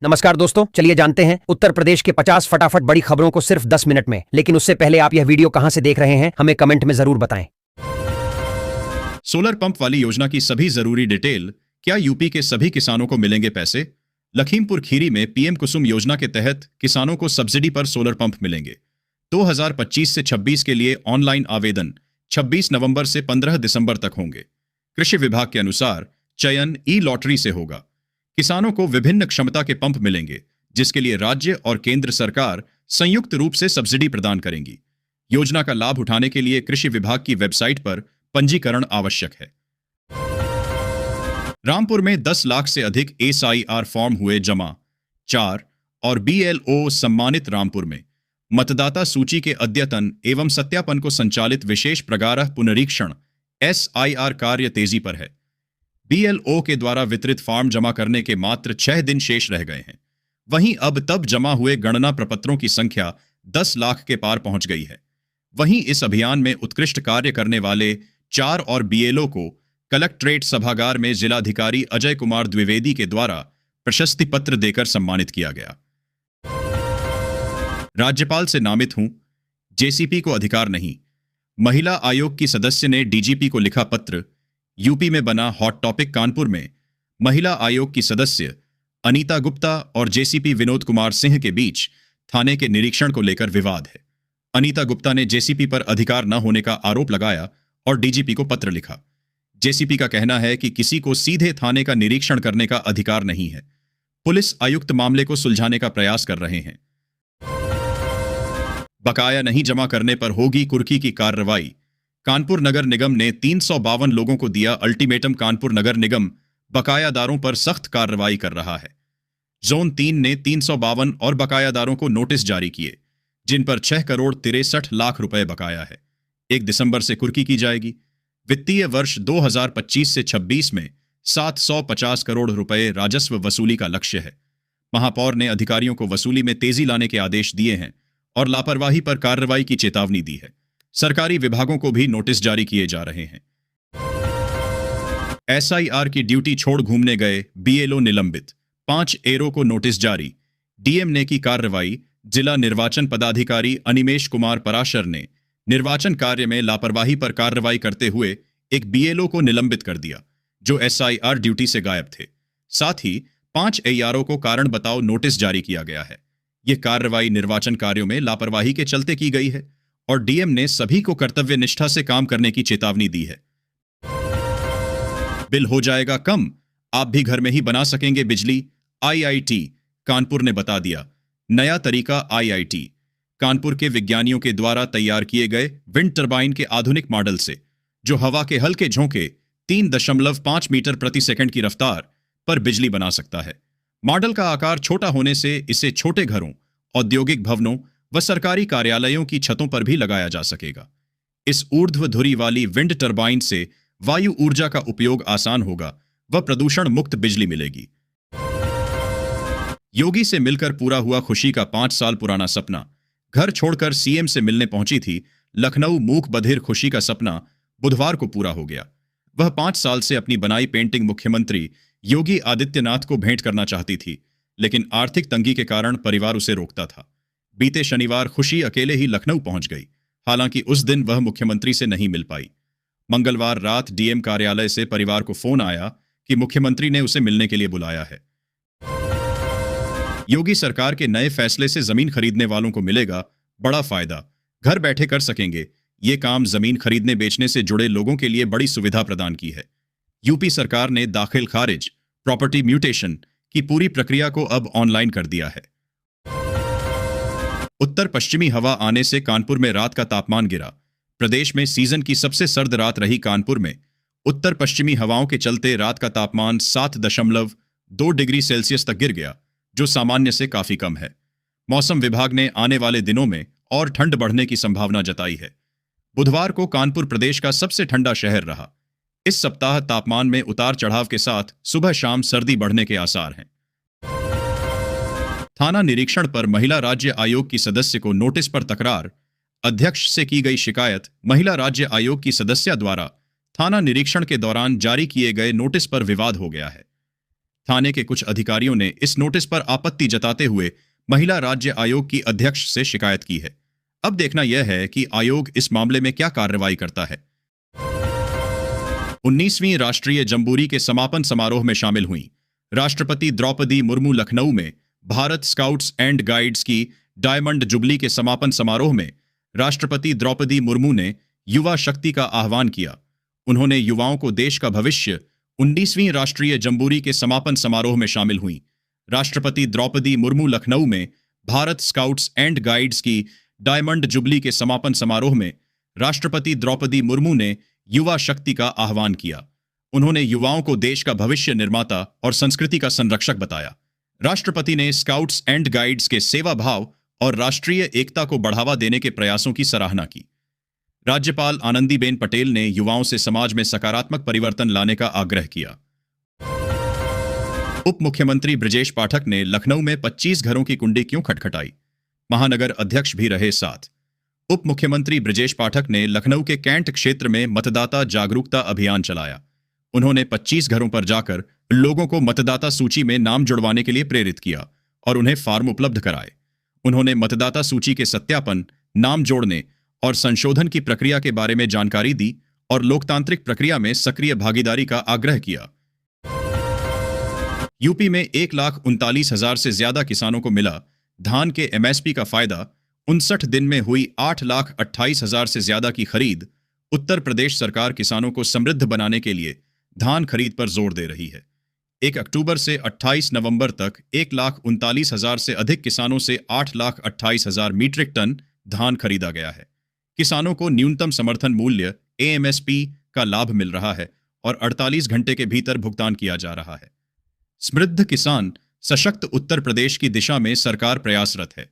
नमस्कार दोस्तों, चलिए जानते हैं उत्तर प्रदेश के 50 फटाफट बड़ी खबरों को सिर्फ 10 मिनट में। लेकिन उससे पहले आप यह वीडियो कहां से देख रहे हैं हमें कमेंट में जरूर बताएं। सोलर पंप वाली योजना की सभी जरूरी डिटेल। क्या यूपी के सभी किसानों को मिलेंगे पैसे? लखीमपुर खीरी में पीएम कुसुम योजना के तहत किसानों को सब्सिडी पर सोलर पंप मिलेंगे। 2025 से 26 के लिए ऑनलाइन आवेदन 26 नवंबर से 15 दिसंबर तक होंगे। कृषि विभाग के अनुसार चयन ई लॉटरी से होगा। किसानों को विभिन्न क्षमता के पंप मिलेंगे, जिसके लिए राज्य और केंद्र सरकार संयुक्त रूप से सब्सिडी प्रदान करेंगी। योजना का लाभ उठाने के लिए कृषि विभाग की वेबसाइट पर पंजीकरण आवश्यक है। रामपुर में 10 लाख से अधिक एसआईआर फॉर्म हुए जमा। 4 और बीएलओ सम्मानित। रामपुर में मतदाता सूची के अद्यतन एवं सत्यापन को संचालित विशेष प्रगारह पुनरीक्षण एसआईआर कार्य तेजी पर है। बीएलओ के द्वारा वितरित फॉर्म जमा करने के मात्र 6 दिन शेष रह गए हैं। वहीं अब तक जमा हुए गणना प्रपत्रों की संख्या 10 लाख के पार पहुंच गई है। वहीं इस अभियान में उत्कृष्ट कार्य करने वाले 4 और बीएलओ को कलेक्ट्रेट सभागार में जिलाधिकारी अजय कुमार द्विवेदी के द्वारा प्रशस्ति पत्र देकर सम्मानित किया गया। राज्यपाल से नामित हूं, जेसीपी को अधिकार नहीं। महिला आयोग की सदस्य ने डीजीपी को लिखा पत्र। यूपी में बना हॉट टॉपिक। कानपुर में महिला आयोग की सदस्य अनीता गुप्ता और जेसीपी विनोद कुमार सिंह के बीच थाने के निरीक्षण को लेकर विवाद है। अनीता गुप्ता ने जेसीपी पर अधिकार न होने का आरोप लगाया और डीजीपी को पत्र लिखा। जेसीपी का कहना है कि किसी को सीधे थाने का निरीक्षण करने का अधिकार नहीं है। पुलिस आयुक्त मामले को सुलझाने का प्रयास कर रहे हैं। बकाया नहीं जमा करने पर होगी कुर्की की कार्रवाई। कानपुर नगर निगम ने 352 लोगों को दिया अल्टीमेटम। कानपुर नगर निगम बकायादारों पर सख्त कार्रवाई कर रहा है। जोन 3 ने 352 और बकायादारों को नोटिस जारी किए, जिन पर 6 करोड़ 63 लाख रुपए बकाया है। 1 दिसंबर से कुर्की की जाएगी। वित्तीय वर्ष 2025 से 26 में 750 करोड़ रुपए राजस्व वसूली का लक्ष्य है। महापौर ने अधिकारियों को वसूली में तेजी लाने के आदेश दिए हैं और लापरवाही पर कार्रवाई की चेतावनी दी है। सरकारी विभागों को भी नोटिस जारी किए जा रहे हैं। एसआईआर की ड्यूटी छोड़ घूमने गए बीएलओ निलंबित। 5 एरो को नोटिस जारी। डीएम ने की कार्रवाई। जिला निर्वाचन पदाधिकारी अनिमेश कुमार पराशर ने निर्वाचन कार्य में लापरवाही पर कार्रवाई करते हुए एक बीएलओ को निलंबित कर दिया, जो एसआईआर ड्यूटी से गायब थे। साथ ही 5 एआरओ को कारण बताओ नोटिस जारी किया गया है। यह कार्रवाई निर्वाचन कार्यों में लापरवाही के चलते की गई है और डीएम ने सभी को कर्तव्य निष्ठा से काम करने की चेतावनी दी है। बिल हो जाएगा कम, आप भी घर में ही बना सकेंगे बिजली। आईआईटी कानपुर ने बता दिया नया तरीका। आईआईटी कानपुर के विज्ञानियों के द्वारा तैयार किए गए विंड टरबाइन के आधुनिक मॉडल से, जो हवा के हल्के झोंके 3.5 मीटर प्रति सेकंड की रफ्तार पर बिजली बना सकता है। मॉडल का आकार छोटा होने से इसे छोटे घरों, औद्योगिक भवनों व सरकारी कार्यालयों की छतों पर भी लगाया जा सकेगा। इस ऊर्ध्व धुरी वाली विंड टरबाइन से वायु ऊर्जा का उपयोग आसान होगा व प्रदूषण मुक्त बिजली मिलेगी। योगी से मिलकर पूरा हुआ खुशी का 5 साल पुराना सपना। घर छोड़कर सीएम से मिलने पहुंची थी लखनऊ मूक बधिर खुशी का सपना बुधवार को पूरा हो गया। वह 5 साल से अपनी बनाई पेंटिंग मुख्यमंत्री योगी आदित्यनाथ को भेंट करना चाहती थी, लेकिन आर्थिक तंगी के कारण परिवार उसे रोकता था। बीते शनिवार खुशी अकेले ही लखनऊ पहुंच गई। हालांकि उस दिन वह मुख्यमंत्री से नहीं मिल पाई। मंगलवार रात डीएम कार्यालय से परिवार को फोन आया कि मुख्यमंत्री ने उसे मिलने के लिए बुलाया है। योगी सरकार के नए फैसले से जमीन खरीदने वालों को मिलेगा बड़ा फायदा। घर बैठे कर सकेंगे ये काम। जमीन खरीदने बेचने से जुड़े लोगों के लिए बड़ी सुविधा प्रदान की है। यूपी सरकार ने दाखिल खारिज, प्रॉपर्टी म्यूटेशन की पूरी प्रक्रिया को अब ऑनलाइन कर दिया है। उत्तर पश्चिमी हवा आने से कानपुर में रात का तापमान गिरा। प्रदेश में सीजन की सबसे सर्द रात रही कानपुर में उत्तर पश्चिमी हवाओं के चलते रात का तापमान 7.2 डिग्री सेल्सियस तक गिर गया, जो सामान्य से काफी कम है। मौसम विभाग ने आने वाले दिनों में और ठंड बढ़ने की संभावना जताई है। बुधवार को कानपुर प्रदेश का सबसे ठंडा शहर रहा। इस सप्ताह तापमान में उतार चढ़ाव के साथ सुबह शाम सर्दी बढ़ने के आसार हैं। थाना निरीक्षण पर महिला राज्य आयोग की सदस्य को नोटिस पर तकरार। अध्यक्ष से की गई शिकायत। महिला राज्य आयोग की सदस्य द्वारा थाना निरीक्षण के दौरान जारी किए गए नोटिस पर विवाद हो गया है। थाने के कुछ अधिकारियों ने इस नोटिस पर आपत्ति जताते हुए महिला राज्य आयोग की अध्यक्ष से शिकायत की है। अब देखना यह है कि आयोग इस मामले में क्या कार्रवाई करता है। 19वीं राष्ट्रीय जंबूरी के समापन समारोह में शामिल हुई राष्ट्रपति द्रौपदी मुर्मू लखनऊ में भारत स्काउट्स एंड गाइड्स की डायमंड जुबली के समापन समारोह में राष्ट्रपति द्रौपदी मुर्मू ने युवा शक्ति का आह्वान किया। उन्होंने युवाओं को देश का भविष्य 19वीं राष्ट्रीय जंबूरी के समापन समारोह में शामिल हुई राष्ट्रपति द्रौपदी मुर्मू लखनऊ में भारत स्काउट्स एंड गाइड्स की डायमंड जुबली के समापन समारोह में राष्ट्रपति द्रौपदी मुर्मू ने युवा शक्ति का आह्वान किया। उन्होंने युवाओं को देश का भविष्य निर्माता और संस्कृति का संरक्षक बताया। राष्ट्रपति ने स्काउट्स एंड गाइड्स के सेवा भाव और राष्ट्रीय एकता को बढ़ावा देने के प्रयासों की सराहना की। राज्यपाल आनंदीबेन पटेल ने युवाओं से समाज में सकारात्मक परिवर्तन लाने का आग्रह किया। उप मुख्यमंत्री ब्रजेश पाठक ने लखनऊ में 25 घरों की कुंडी क्यों खटखटाई, महानगर अध्यक्ष भी रहे साथ। उप मुख्यमंत्री ब्रजेश पाठक ने लखनऊ के कैंट क्षेत्र में मतदाता जागरूकता अभियान चलाया। उन्होंने 25 घरों पर जाकर लोगों को मतदाता सूची में नाम जुड़वाने के लिए प्रेरित किया और उन्हें फॉर्म उपलब्ध कराए। उन्होंने मतदाता सूची के सत्यापन, नाम जोड़ने और संशोधन की प्रक्रिया के बारे में जानकारी दी और लोकतांत्रिक प्रक्रिया में सक्रिय भागीदारी का आग्रह किया। यूपी में 1,39,000 से ज्यादा किसानों को मिला धान के एमएसपी का फायदा। 59 दिन में हुई 8,28,000 से ज्यादा की खरीद। उत्तर प्रदेश सरकार किसानों को समृद्ध बनाने के लिए धान खरीद पर जोर दे रही है। 1 अक्टूबर से 28 नवंबर तक 1,39,000 से अधिक किसानों से 8,28,000 मीट्रिक टन धान खरीदा गया है। किसानों को न्यूनतम समर्थन मूल्य एएमएसपी का लाभ मिल रहा है और 48 घंटे के भीतर भुगतान किया जा रहा है। समृद्ध किसान सशक्त उत्तर प्रदेश की दिशा में सरकार प्रयासरत है।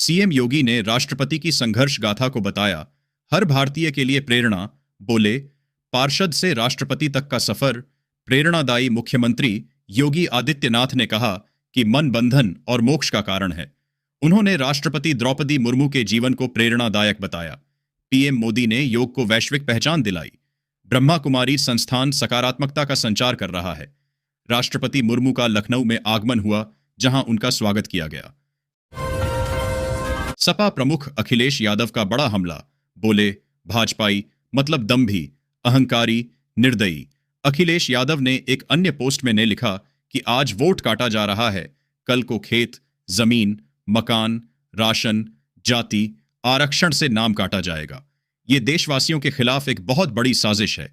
सीएम योगी ने राष्ट्रपति की संघर्ष गाथा को बताया हर भारतीय के लिए प्रेरणा। बोले, पार्षद से राष्ट्रपति तक का सफर प्रेरणादायी। मुख्यमंत्री योगी आदित्यनाथ ने कहा कि मन बंधन और मोक्ष का कारण है। उन्होंने राष्ट्रपति द्रौपदी मुर्मू के जीवन को प्रेरणादायक बताया। पीएम मोदी ने योग को वैश्विक पहचान दिलाई। ब्रह्मा कुमारी संस्थान सकारात्मकता का संचार कर रहा है। राष्ट्रपति मुर्मू का लखनऊ में आगमन हुआ, जहां उनका स्वागत किया गया। सपा प्रमुख अखिलेश यादव का बड़ा हमला। बोले, भाजपाई मतलब दम्भी, अहंकारी, निर्दयी। अखिलेश यादव ने एक अन्य पोस्ट में ने लिखा कि आज वोट काटा जा रहा है, कल को खेत, जमीन, मकान, राशन, जाति, आरक्षण से नाम काटा जाएगा। ये देशवासियों के खिलाफ एक बहुत बड़ी साजिश है।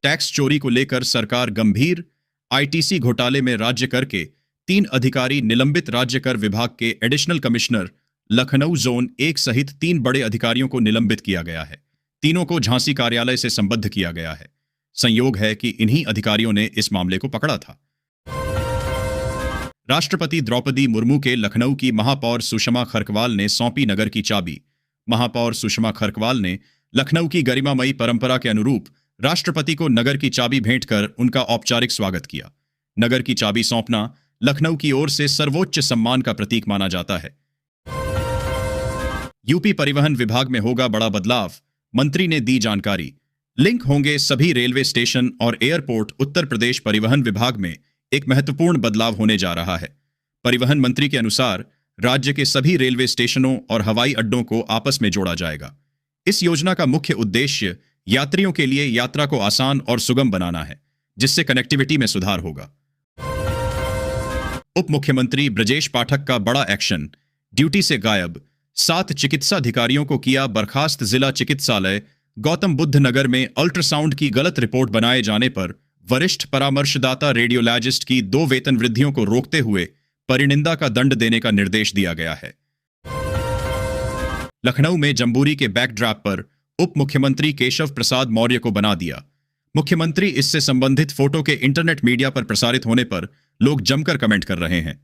टैक्स चोरी को लेकर सरकार गंभीर। आईटीसी घोटाले में राज्य कर के 3 अधिकारी निलंबित। राज्य कर विभाग के एडिशनल कमिश्नर लखनऊ जोन 1 सहित 3 बड़े अधिकारियों को निलंबित किया गया है। तीनों को झांसी कार्यालय से संबद्ध किया गया है। संयोग है कि इन्हीं अधिकारियों ने इस मामले को पकड़ा था। राष्ट्रपति द्रौपदी मुर्मू के लखनऊ की महापौर सुषमा खरकवाल ने सौंपी नगर की चाबी। महापौर सुषमा खरकवाल ने लखनऊ की गरिमामयी परंपरा के अनुरूप राष्ट्रपति को नगर की चाबी भेंट कर उनका औपचारिक स्वागत किया। नगर की चाबी सौंपना लखनऊ की ओर से सर्वोच्च सम्मान का प्रतीक माना जाता है। यूपी परिवहन विभाग में होगा बड़ा बदलाव, मंत्री ने दी जानकारी। लिंक होंगे सभी रेलवे स्टेशन और एयरपोर्ट। उत्तर प्रदेश परिवहन विभाग में एक महत्वपूर्ण बदलाव होने जा रहा है। परिवहन मंत्री के अनुसार राज्य के सभी रेलवे स्टेशनों और हवाई अड्डों को आपस में जोड़ा जाएगा। इस योजना का मुख्य उद्देश्य यात्रियों के लिए यात्रा को आसान और सुगम बनाना है, जिससे कनेक्टिविटी में सुधार होगा। उप मुख्यमंत्री ब्रजेश पाठक का बड़ा एक्शन, ड्यूटी से गायब। 7 चिकित्सा अधिकारियों को किया बर्खास्त। जिला चिकित्सालय गौतम बुद्ध नगर में अल्ट्रासाउंड की गलत रिपोर्ट बनाए जाने पर वरिष्ठ परामर्शदाता रेडियोलॉजिस्ट की 2 वेतन वृद्धियों को रोकते हुए परिनिंदा का दंड देने का निर्देश दिया गया है। लखनऊ में जंबूरी के बैकड्रॉप पर उप मुख्यमंत्री केशव प्रसाद मौर्य को बना दिया। मुख्यमंत्री इससे संबंधित फोटो के इंटरनेट मीडिया पर प्रसारित होने पर लोग जमकर कमेंट कर रहे हैं।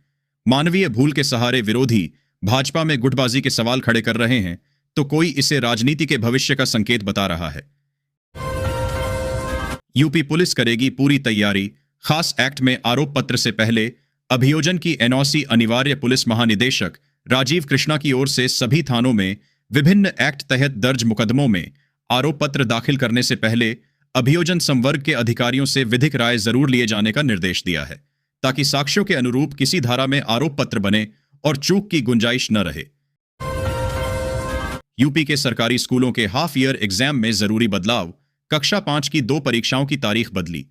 मानवीय भूल के सहारे विरोधी भाजपा में गुटबाजी के सवाल खड़े कर रहे हैं, तो कोई इसे राजनीति के भविष्य का संकेत बता रहा है। यूपी पुलिस करेगी पूरी तैयारी। खास एक्ट में आरोप पत्र से पहले अभियोजन की एनओसी अनिवार्य। पुलिस महानिदेशक राजीव कृष्णा की ओर से सभी थानों में विभिन्न एक्ट तहत दर्ज मुकदमों में आरोप पत्र दाखिल करने से पहले अभियोजन संवर्ग के अधिकारियों से विधिक राय जरूर लिए जाने का निर्देश दिया है, ताकि साक्ष्यों के अनुरूप किसी धारा में आरोप पत्र बने और चूक की गुंजाइश न रहे। यूपी के सरकारी स्कूलों के हाफ ईयर एग्जाम में जरूरी बदलाव। कक्षा 5 की 2 परीक्षाओं की तारीख बदली।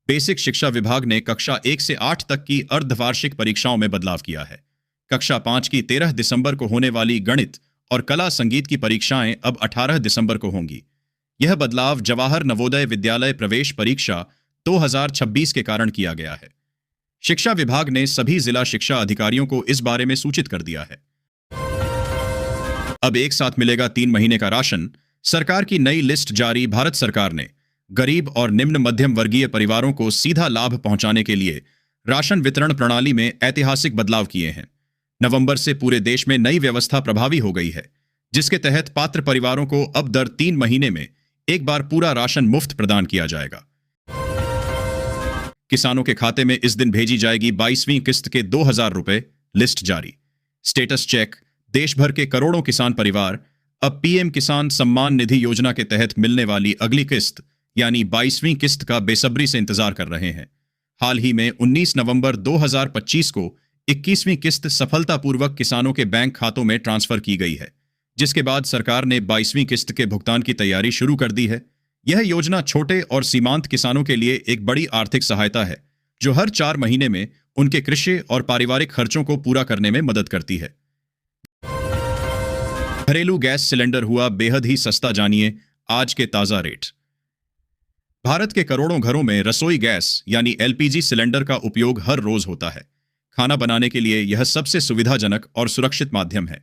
बेसिक शिक्षा विभाग ने कक्षा 1 से 8 तक की अर्धवार्षिक परीक्षाओं में बदलाव किया है। कक्षा 5 की 13 दिसंबर को होने वाली गणित और कला संगीत की परीक्षाएं अब 18 दिसंबर को होंगी। यह बदलाव जवाहर नवोदय विद्यालय प्रवेश परीक्षा 2026 के कारण किया गया है। शिक्षा विभाग ने सभी जिला शिक्षा अधिकारियों को इस बारे में सूचित कर दिया है। अब एक साथ मिलेगा 3 महीने का राशन। सरकार की नई लिस्ट जारी। भारत सरकार ने गरीब और निम्न मध्यम वर्गीय परिवारों को सीधा लाभ पहुंचाने के लिए राशन वितरण प्रणाली में ऐतिहासिक बदलाव किए हैं। नवंबर से पूरे देश में नई व्यवस्था प्रभावी हो गई है, जिसके तहत पात्र परिवारों को अब दर 3 महीने में एक बार पूरा राशन मुफ्त प्रदान किया जाएगा। किसानों के खाते में इस दिन भेजी जाएगी 22वीं किस्त के 2000 रुपए। लिस्ट जारी। Status check. देश भर के करोड़ों किसान परिवार अब पीएम किसान सम्मान निधि योजना के तहत मिलने वाली अगली किस्त यानी 22वीं किस्त का बेसब्री से इंतजार कर रहे हैं। हाल ही में 19 नवंबर 2025 को 21वीं किस्त सफलतापूर्वक किसानों के बैंक खातों में ट्रांसफर की गई है, जिसके बाद सरकार ने 22वीं किस्त के भुगतान की तैयारी शुरू कर दी है। यह योजना छोटे और सीमांत किसानों के लिए एक बड़ी आर्थिक सहायता है, जो हर 4 महीने में उनके कृषि और पारिवारिक खर्चों को पूरा करने में मदद करती है। घरेलू गैस सिलेंडर हुआ बेहद ही सस्ता। जानिए आज के ताजा रेट। भारत के करोड़ों घरों में रसोई गैस यानी एलपीजी सिलेंडर का उपयोग हर रोज होता है। खाना बनाने के लिए यह सबसे सुविधाजनक और सुरक्षित माध्यम है।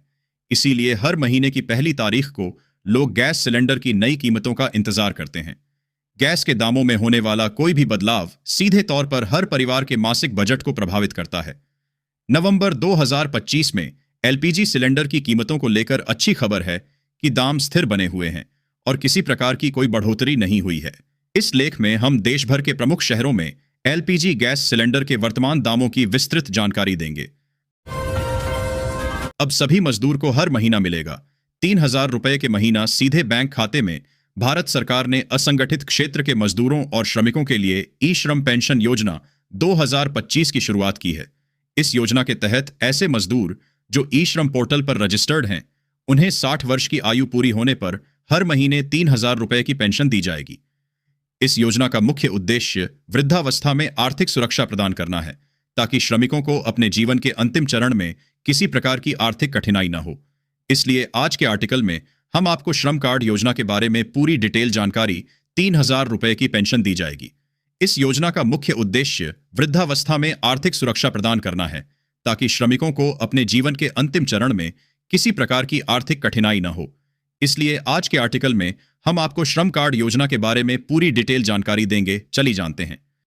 इसीलिए हर महीने की पहली तारीख को लोग गैस सिलेंडर की नई कीमतों का इंतजार करते हैं। गैस के दामों में होने वाला कोई भी बदलाव सीधे तौर पर हर परिवार के मासिक बजट को प्रभावित करता है। नवंबर 2025 में एलपीजी सिलेंडर की कीमतों को लेकर अच्छी खबर है कि दाम स्थिर बने हुए हैं और किसी प्रकार की कोई बढ़ोतरी नहीं हुई है। इस लेख में हम देश भर के प्रमुख शहरों में एलपीजी गैस सिलेंडर के वर्तमान दामों की विस्तृत जानकारी देंगे। अब सभी मजदूर को हर महीना मिलेगा 3000 रुपए के महीना सीधे बैंक खाते में। भारत सरकार ने असंगठित क्षेत्र के मजदूरों और श्रमिकों के लिए ई श्रम पेंशन योजना 2025 की शुरुआत की है। इस योजना के तहत ऐसे मजदूर जो ई श्रम पोर्टल पर रजिस्टर्ड हैं, उन्हें 60 वर्ष की आयु पूरी होने पर हर महीने 3000 रुपए की पेंशन दी जाएगी। इस योजना का मुख्य उद्देश्य वृद्धावस्था में आर्थिक सुरक्षा प्रदान करना है, ताकि श्रमिकों को अपने जीवन के अंतिम चरण में किसी प्रकार की आर्थिक कठिनाई न हो। इसलिए आज के आर्टिकल में हम आपको श्रम कार्ड योजना के बारे में पूरी डिटेल जानकारी। 3000 रुपए की पेंशन दी जाएगी। इस योजना का मुख्य उद्देश्य वृद्धावस्था में आर्थिक सुरक्षा प्रदान करना है, ताकि श्रमिकों को अपने जीवन के अंतिम चरण में किसी प्रकार की आर्थिक कठिनाई न हो। इसलिए आज के आर्टिकल में हम आपको श्रम कार्ड योजना के बारे में पूरी डिटेल जानकारी देंगे। चलिए जानते हैं।